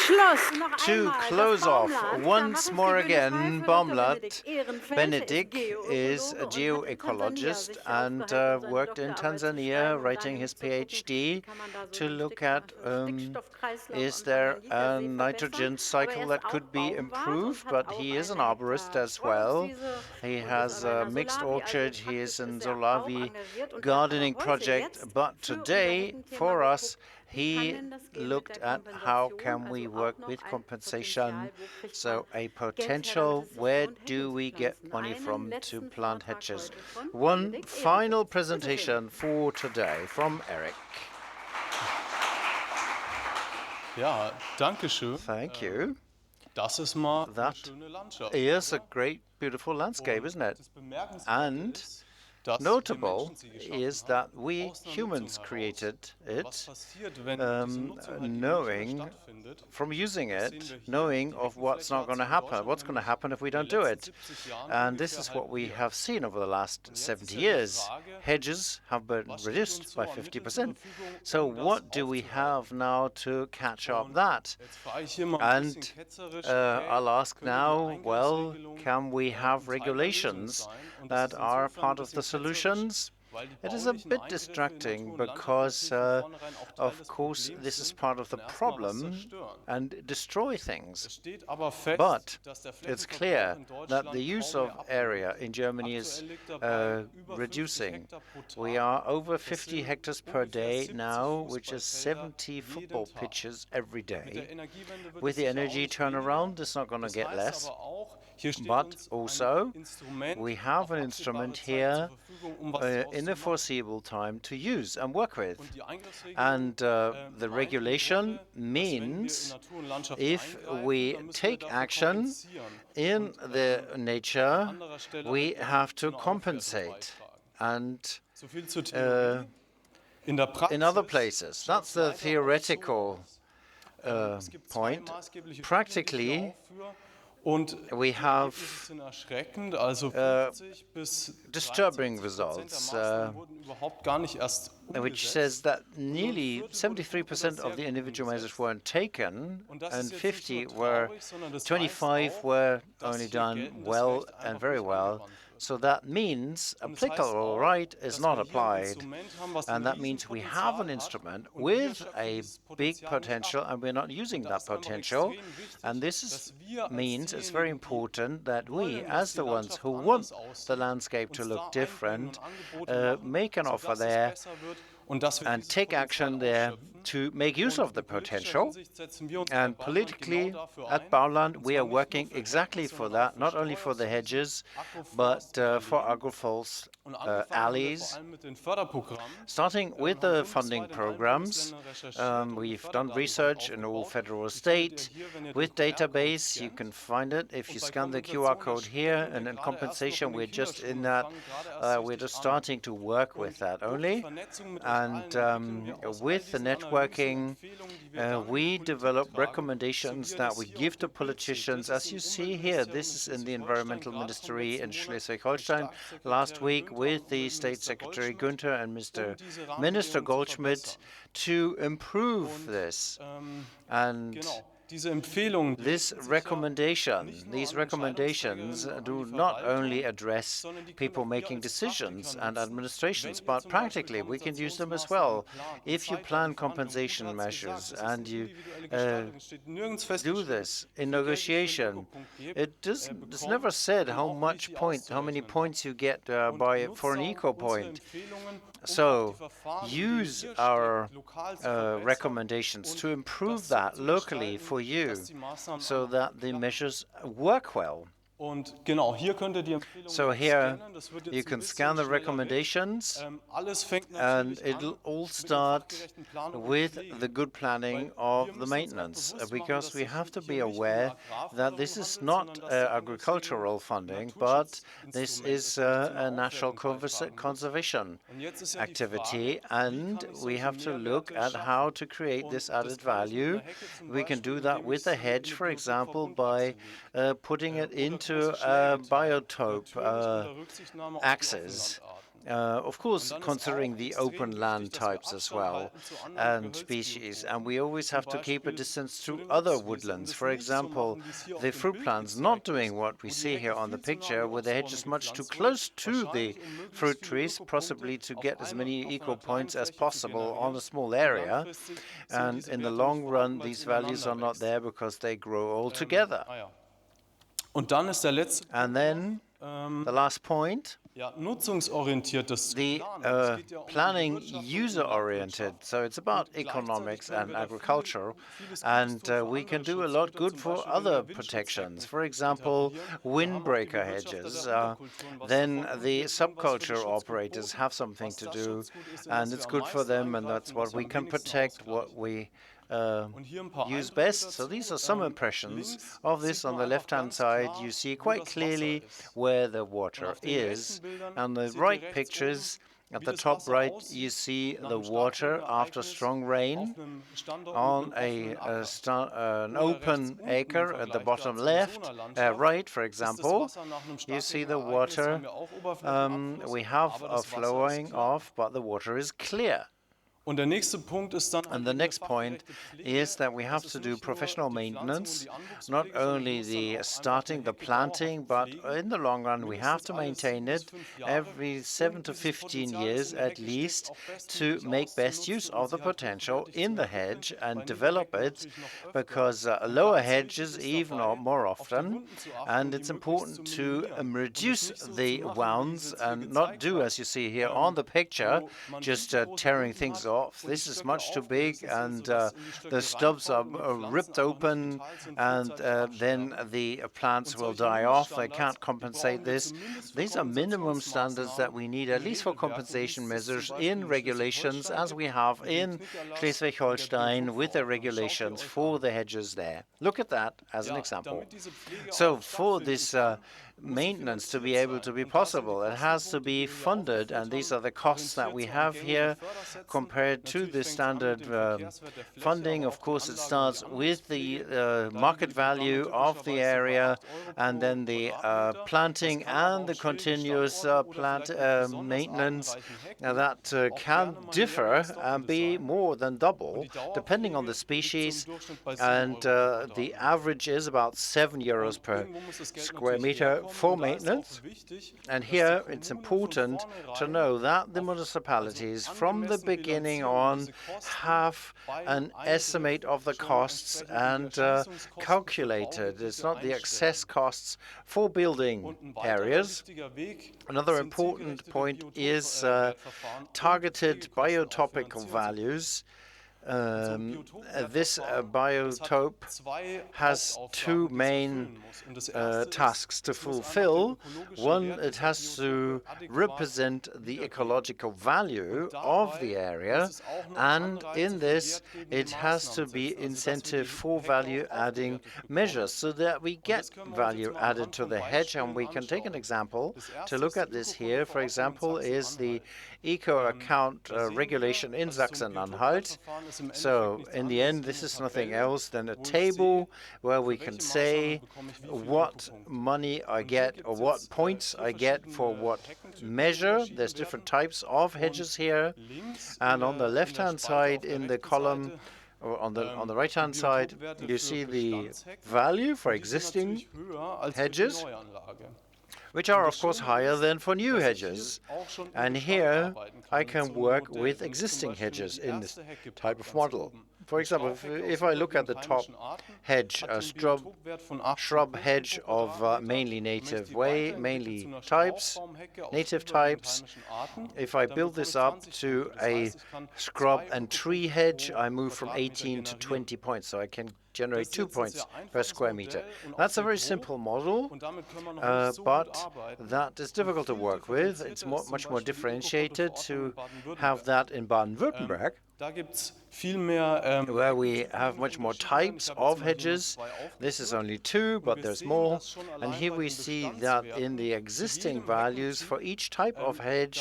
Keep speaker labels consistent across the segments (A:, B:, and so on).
A: To close off, once more again, BaumLand. Benedikt is a geoecologist and worked in Tanzania, writing his PhD to look at is there a nitrogen cycle that could be improved, but he is an arborist as well. He has a mixed orchard, he is in Solavi gardening project, but today, for us, he looked at how can we work with compensation, so a potential, where do we get money from to plant hedges. One final presentation for today from Eric.
B: Ja, danke schön.
A: Thank you.
B: Das ist mal eine
A: That
B: schöne Landschaft.
A: is a great, beautiful landscape, isn't it? And notable is that we humans created it, knowing from using it, knowing of what's not going to happen, what's going to happen if we don't do it. And this is what we have seen over the last 70 years. Hedges have been reduced by 50%. So what do we have now to catch up that? And I'll ask now, well, can we have regulations that are part of the solutions? It is a bit distracting because, of course, this is part of the problem and destroy things. But it's clear that the use of area in Germany is reducing. We are over 50 hectares per day now, which is 70 football pitches every day. With the energy turnaround, it's not going to get less. But also, we have an instrument here in the foreseeable time to use and work with. And the regulation means if we take action in the nature, we have to compensate. And in other places, that's the theoretical point. Practically, we have disturbing results, which says that nearly 73% of the individual measures weren't taken, and 25 were only done well and very well. So that means applicable right is not applied. And that means we have an instrument with a big potential, and we're not using that potential. And this means it's very important that we, as the ones who want the landscape to look different, make an offer there and take action there to make use of the potential. And politically, at BaumLand, we are working exactly for that, not only for the hedges, but for agrofals alleys. Starting with the funding programs, we've done research in all federal state. With database, you can find it if you scan the QR code here. And in compensation, we're just in that. We're just starting to work with that only. And with the networking, we develop recommendations that we give to politicians. As you see here, this is in the Environmental Ministry in Schleswig-Holstein last week with the State Secretary Günther and Mr. Minister Goldschmidt to improve this. And these recommendations do not only address people making decisions and administrations, but practically we can use them as well. If you plan compensation measures and you do this in negotiation, it's never said how many points you get for an eco point. So use our recommendations to improve that locally for you so that the measures work well. So here you can scan the recommendations, and it'll all start with the good planning of the maintenance, because we have to be aware that this is not agricultural funding, but this is a natural conservation activity, and we have to look at how to create this added value. We can do that with a hedge, for example, by putting it into a biotope axis. Of course, considering the open land types as well and species. And we always have to keep a distance to other woodlands. For example, the fruit plants not doing what we see here on the picture, with the hedges much too close to the fruit trees, possibly to get as many equal points as possible on a small area. And in the long run, these values are not there because they grow all together. And then the last point, the planning user-oriented. So it's about economics and agriculture, and we can do a lot good for other protections. For example, windbreaker hedges. Then the subculture operators have something to do, and it's good for them, and that's what we can protect, what we use best. So these are some impressions of this. On the left-hand side, you see quite clearly where the water is. On the right pictures, at the top right, you see the water after strong rain on an open acre at the bottom left, right, for example. You see the water we have flowing off, but the water is clear. And the next point is that we have to do professional maintenance, not only the starting, the planting, but in the long run we have to maintain it every 7 to 15 years at least to make best use of the potential in the hedge and develop it, because lower hedges even more often, and it's important to reduce the wounds and not do, as you see here on the picture, just tearing things off. This is much too big, and the stubs are ripped open, and then the plants will die off. They can't compensate this. These are minimum standards that we need, at least for compensation measures in regulations, as we have in Schleswig-Holstein with the regulations for the hedges there. Look at that as an example. So for this maintenance to be able to be possible, it has to be funded, and these are the costs that we have here compared to the standard funding. Of course, it starts with the market value of the area, and then the planting and the continuous plant maintenance. Now that can differ and be more than double depending on the species, and the average is about €7 per square meter for maintenance. And here it's important to know that the municipalities from the beginning on have an estimate of the costs and calculated. It's not the excess costs for building areas. Another important point is targeted biotopical values. This biotope has two main tasks to fulfill. One, it has to represent the ecological value of the area, and in this it has to be incentive for value-adding measures so that we get value added to the hedge. And we can take an example to look at this here. For example, is the eco account regulation in Sachsen-Anhalt. So in the end, this is nothing else than a table where we can say what money I get or what points I get for what measure. There's different types of hedges here. And on the left-hand side in the column, or on the right-hand side, you see the value for existing hedges, which are of course higher than for new hedges. And here I can work with existing hedges in this type of model. For example, if I look at the top hedge, a shrub hedge of mainly native types, if I build this up to a scrub and tree hedge, I move from 18 to 20 points, so I can generate 2 points per square meter. That's a very simple model, but that is difficult to work with. It's much more differentiated to have that in Baden-Württemberg, where we have much more types of hedges. This is only 2, but there's more. And here we see that in the existing values for each type of hedge,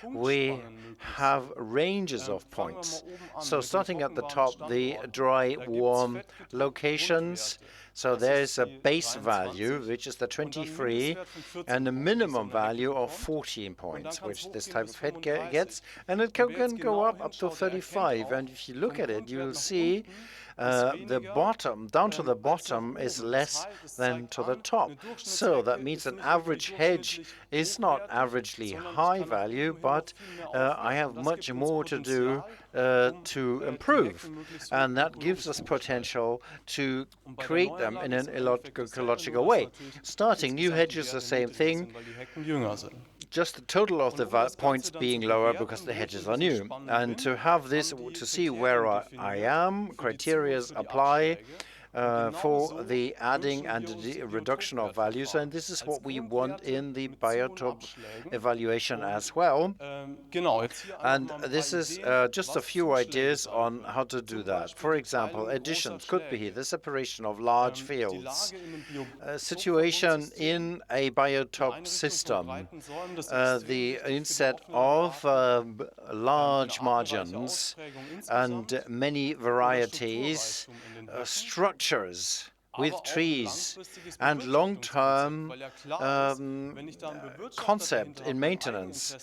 A: we have ranges of points. So starting at the top, the dry, warm locations, So there's a base value, which is the 23, and a minimum value of 14 points, which this type of hedge gets, and it can go up to 35. And if you look at it, you'll see the bottom, down to the bottom, is less than to the top. So that means an average hedge is not averagely high value, but I have much more to do to improve. And that gives us potential to create them in an ecological way. Starting new hedges, the same thing. Just the total of the points being lower because the hedges are new. And to have this, to see where I am, criteria apply for the adding and the reduction of values, and this is what we want in the biotope evaluation as well. And this is just a few ideas on how to do that. For example, additions could be the separation of large fields, a situation in a biotope system, the inset of large margins and many varieties, structures with trees, and long-term concept in maintenance,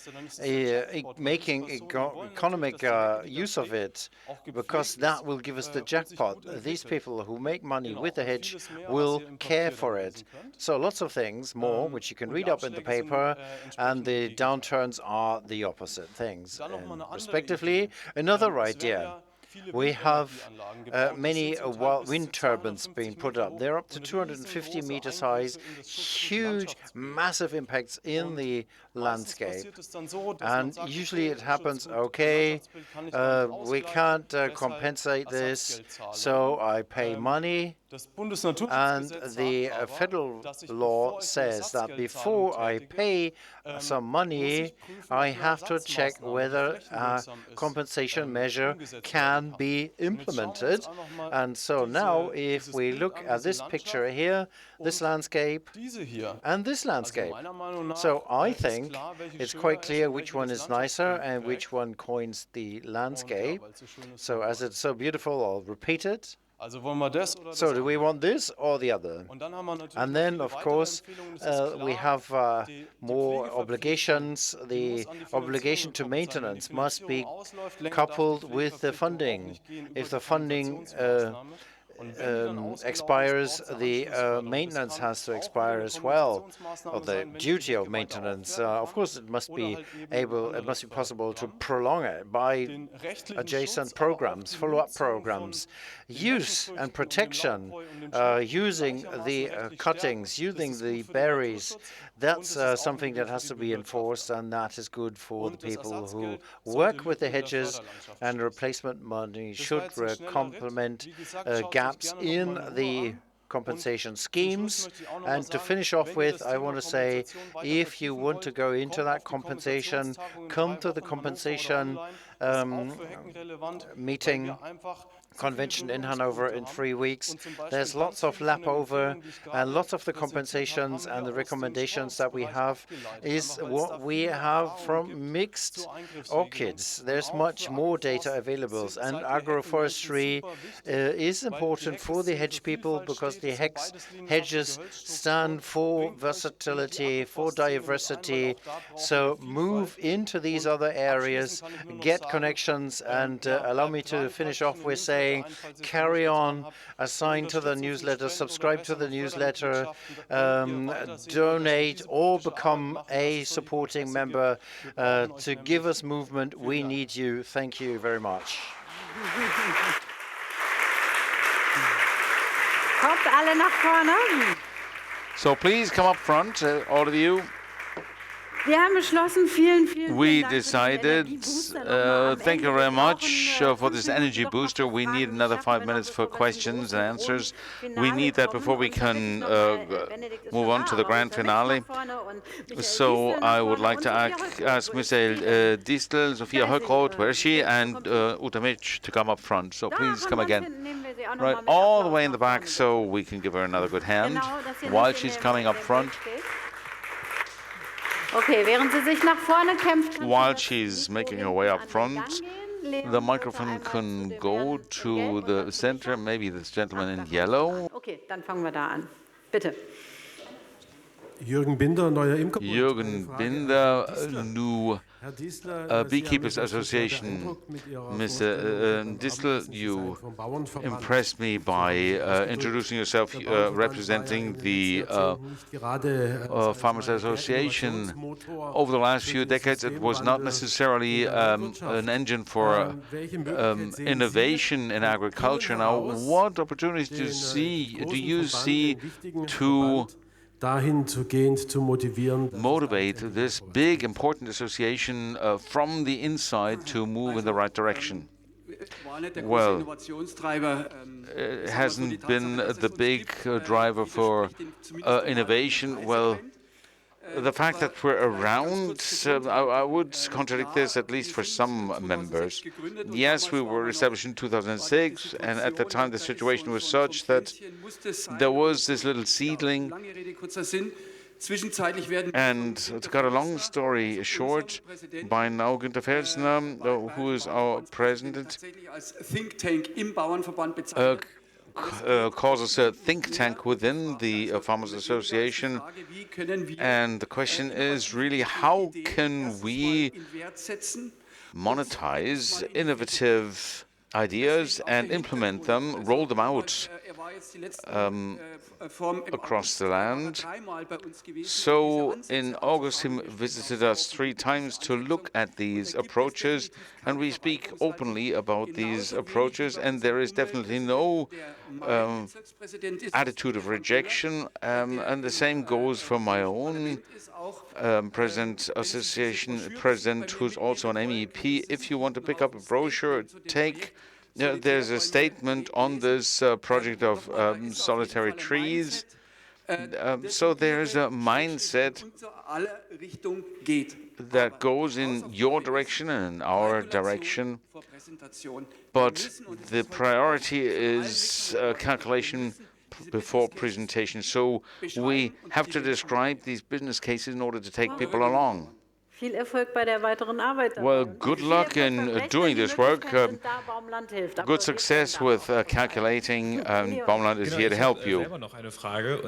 A: making economic use of it, because that will give us the jackpot. These people who make money with the hedge will care for it. So lots of things more, which you can read up in the paper, and the downturns are the opposite things, respectively. Another idea. We have many wind turbines being put up. They're up to 250 meters high, huge, massive impacts in the landscape. And usually it happens, okay, we can't compensate this, so I pay money. And the federal law says that before I pay some money, I have to check whether a compensation measure can be implemented. And so now, if we look at this picture here, this landscape and this landscape. So I think it's quite clear which one is nicer and which one coins the landscape. So as it's so beautiful, I'll repeat it. So do we want this or the other? And then, of course, we have more obligations. The obligation to maintenance must be coupled with the funding. If the funding expires, the maintenance has to expire as well, or the duty of maintenance. Of course, it must be possible to prolong it by adjacent programs, follow-up programs, use and protection, using the cuttings, using the berries. That's something that has to be enforced, and that is good for the people who work with the hedges, and replacement money should complement gaps in the compensation schemes. And to finish off with, I want to say, if you want to go into that compensation, come to the compensation meeting convention in Hanover in 3 weeks. There's lots of lap over, and lots of the compensations and the recommendations that we have is what we have from mixed orchids. There's much more data available, and agroforestry is important for the hedge people, because the hedges stand for versatility, for diversity. So move into these other areas, get connections, and allow me to finish off with saying, carry on, assign to the newsletter, subscribe to the newsletter, donate, or become a supporting member to give us movement. We need you. Thank you very much.
C: Kommt alle nach vorne.
D: So please come up front, all of you.
C: Wir haben beschlossen,
D: We decided, thank you very much for this energy booster. We need another 5 minutes for questions and answers. We need that before we can move on to the grand finale. So I would like to ask Michael Distel, Sophia Höckroth, where is she, and Uta Mitch to come up front. So please come again. Right, all the way in the back, so we can give her another good hand while she's coming up front.
C: Okay, während sie sich nach vorne kämpft,
D: while she's making her way up front, The microphone can go to the center, maybe this gentleman in yellow.
C: Okay, dann fangen wir da an. Bitte.
E: Jürgen Binder, neuer Imkerbund.
D: Jürgen Binder, new Beekeepers Association. Mr. Distel, you impressed me by introducing yourself, representing the Farmers Association. Over the last few decades, it was not necessarily an engine for innovation in agriculture. Now, what opportunities do you see to motivate this big, important association from the inside to move in the right direction? Well, it hasn't been the big driver for innovation. Well, the fact that we're around, I would contradict this, at least for some members. Yes, we were established in 2006, and at the time the situation was such that there was this little seedling. And to cut a long story short, by now Günther Felsner, who is our president, calls us a think tank within the Farmers Association. And the question is really, how can we monetize innovative ideas and implement them, roll them out across the land? So in August, he visited us 3 times to look at these approaches, and we speak openly about these approaches, and there is definitely no attitude of rejection, and the same goes for my own president, association president, who's also an MEP. If you want to pick up a brochure, there's a statement on this project of solitary trees. So there's a mindset that goes in your direction and in our direction. But the priority is calculation before presentation. So we have to describe these business cases in order to take people along. Well, good luck in doing this work. Good success with calculating. BaumLand is here to help you.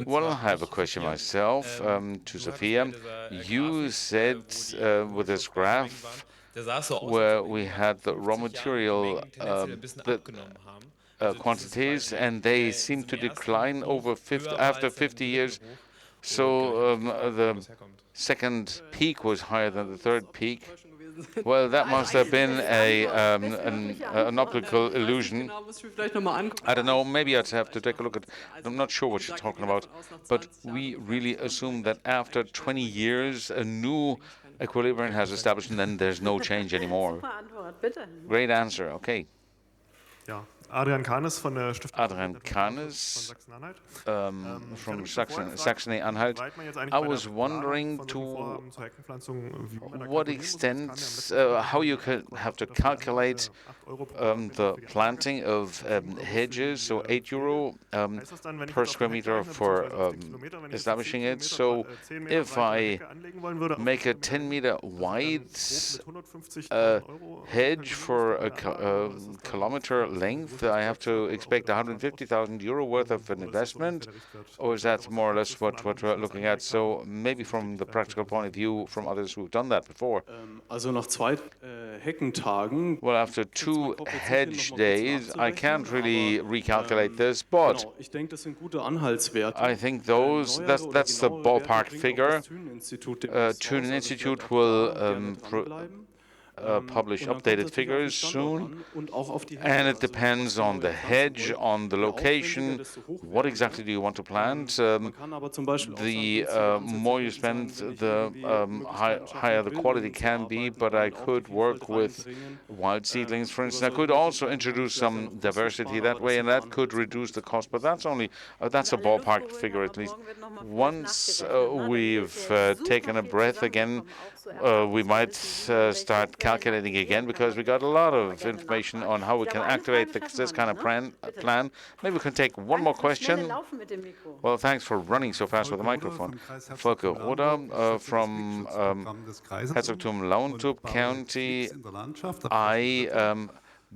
D: Well, I have a question myself to Sophia. You said with this graph where we had the raw material quantities, and they seem to decline after 50 years. So the second peak was higher than the third peak. Well, that must have been an optical illusion. I don't know, maybe I'd have to take a look at, I'm not sure what you're talking about, but we really assume that after 20 years, a new equilibrium has established, and then there's no change anymore. Great answer, okay.
E: Adrian Kahnes from the
D: Adrian Kahnes from Saxony-Anhalt. I was wondering to what extent, how you could have to calculate the planting of hedges, so €8 per square meter for establishing it. So if I make a 10-meter wide hedge for a kilometer length, I have to expect €150,000 worth of an investment, or is that more or less what we're looking at? So maybe from the practical point of view, from others who've done that before. Well, after 2 hedge days, I can't really recalculate this, but I think that's the ballpark figure. Thünen Institute will publish updated figures soon, and it depends on the hedge, on the location, what exactly do you want to plant. The more you spend, the higher the quality can be, but I could work with wild seedlings, for instance. I could also introduce some diversity that way, and that could reduce the cost, but that's only, that's a ballpark figure at least. Once we've taken a breath again, we might start calculating again because we got a lot of information on how we can activate this kind of plan. Maybe we can take one more question. Well, thanks for running so fast with the microphone. Volker Roder from Herzogtum Lauenturm County. I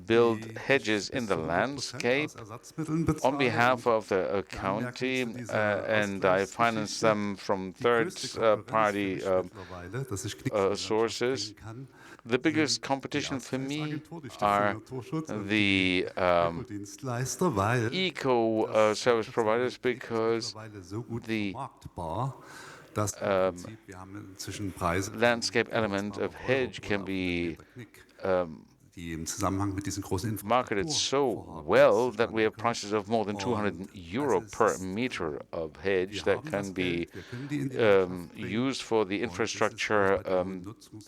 D: build hedges in the landscape on behalf of the county, and I finance them from third-party sources. The biggest competition for me are the eco service providers because the landscape element of hedge can be marketed so well that we have prices of more than 200 euro per meter of hedge that can be used for the infrastructure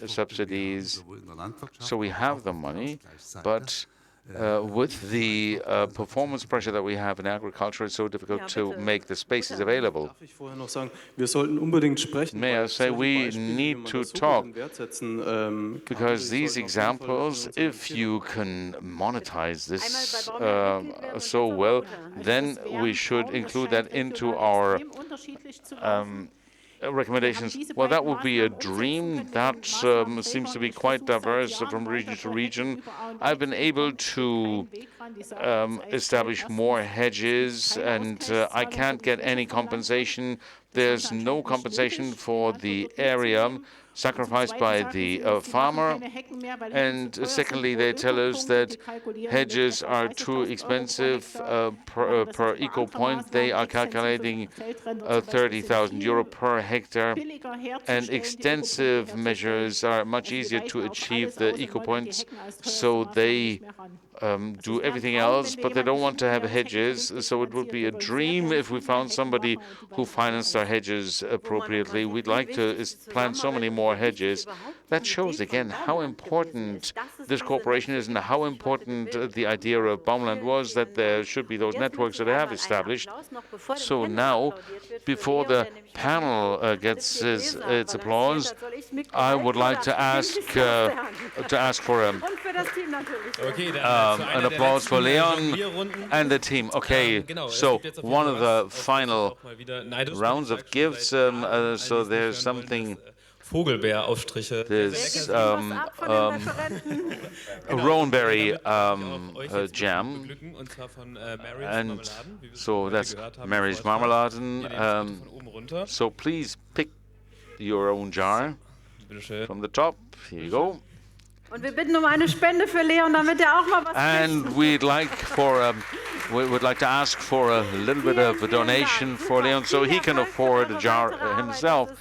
D: subsidies. So we have the money, but with the performance pressure that we have in agriculture, it's so difficult to make the spaces available. May I say we need to talk because these examples, if you can monetize this so well, then we should include that into our recommendations. Well, that would be a dream. That seems to be quite diverse from region to region. I've been able to establish more hedges, and I can't get any compensation. There's no compensation for the area sacrificed by the farmer. And secondly, they tell us that hedges are too expensive per eco point. They are calculating 30,000 euro per hectare, and extensive measures are much easier to achieve the eco points. So they do everything else, but they don't want to have hedges. So it would be a dream if we found somebody who financed our hedges appropriately. We'd like to plant so many more hedges. That shows again how important this cooperation is and how important the idea of BaumLand was, that there should be those networks that I have established. So now, before the panel gets its applause, I would like to ask for an applause for Leon and the team. Okay, so one of the final rounds of gifts. So there's something. This rowanberry jam, and so that's Mary's Marmeladen. So please pick your own jar from the top. Here you go. And we'd like we would like to ask for a little bit of a donation for Leon so he can afford a jar himself.